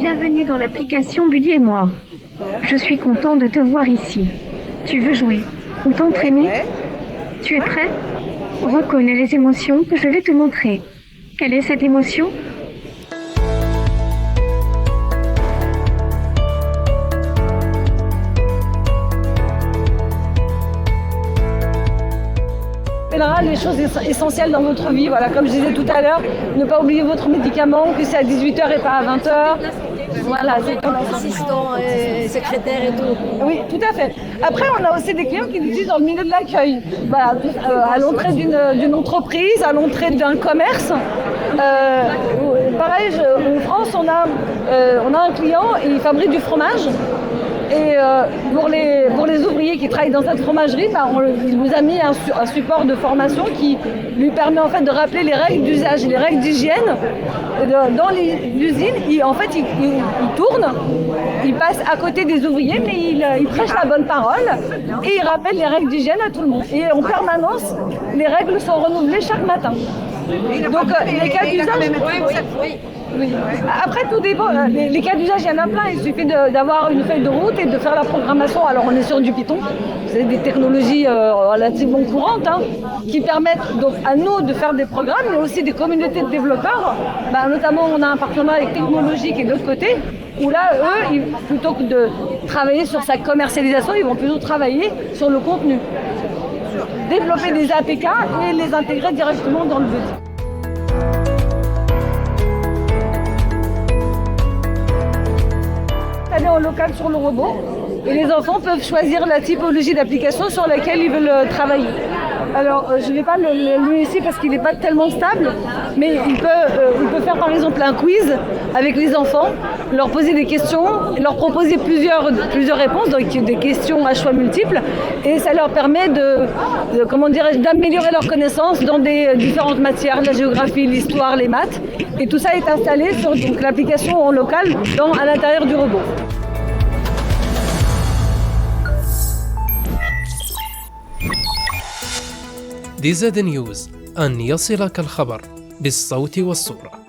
Bienvenue dans l'application Buddy et moi. Je suis content de te voir ici. Tu veux jouer ou t'entraîner? Tu es prêt? Reconnais les émotions que je vais te montrer. Quelle est cette émotion? Les choses essentielles dans votre vie, voilà, comme je disais tout à l'heure, ne pas oublier votre médicament, que c'est à 18h et pas à 20h. Voilà, c'est comme assistant et secrétaire et tout. Oui, tout à fait. Après, on a aussi des clients qui nous utilisent dans le milieu de l'accueil. Voilà, à l'entrée d'une entreprise, à l'entrée d'un commerce. Pareil, en France, on a un client, il fabrique du fromage. Et pour les ouvriers qui travaillent dans cette fromagerie, il nous a mis un support de formation qui lui permet en fait de rappeler les règles d'usage et les règles d'hygiène. Dans l'usine, il tourne, il passe à côté des ouvriers, mais il prêche la bonne parole et il rappelle les règles d'hygiène à tout le monde. Et en permanence, les règles sont renouvelées chaque matin. Donc les cas d'usage... Oui. Après, tout dépend. Les cas d'usage, il y en a plein. Il suffit d'avoir une feuille de route et de faire la programmation. Alors, on est sur du Python. C'est des technologies relativement courantes qui permettent donc à nous de faire des programmes, mais aussi des communautés de développeurs. Notamment, on a un partenariat avec Technologie qui est de l'autre côté, où là, eux, plutôt que de travailler sur sa commercialisation, ils vont plutôt travailler sur le contenu. Développer des APK et les intégrer directement dans le Buddy. Aller en local sur le robot et les enfants peuvent choisir la typologie d'application sur laquelle ils veulent travailler. Alors je ne vais pas le ici parce qu'il n'est pas tellement stable, mais il peut faire par exemple un quiz avec les enfants, leur poser des questions, leur proposer plusieurs réponses, donc des questions à choix multiples, et ça leur permet d'améliorer leurs connaissances dans des différentes matières, la géographie, l'histoire, les maths, et tout ça est installé sur l'application en local à l'intérieur du robot. DZ نيوز، أن يصلك الخبر بالصوت والصورة.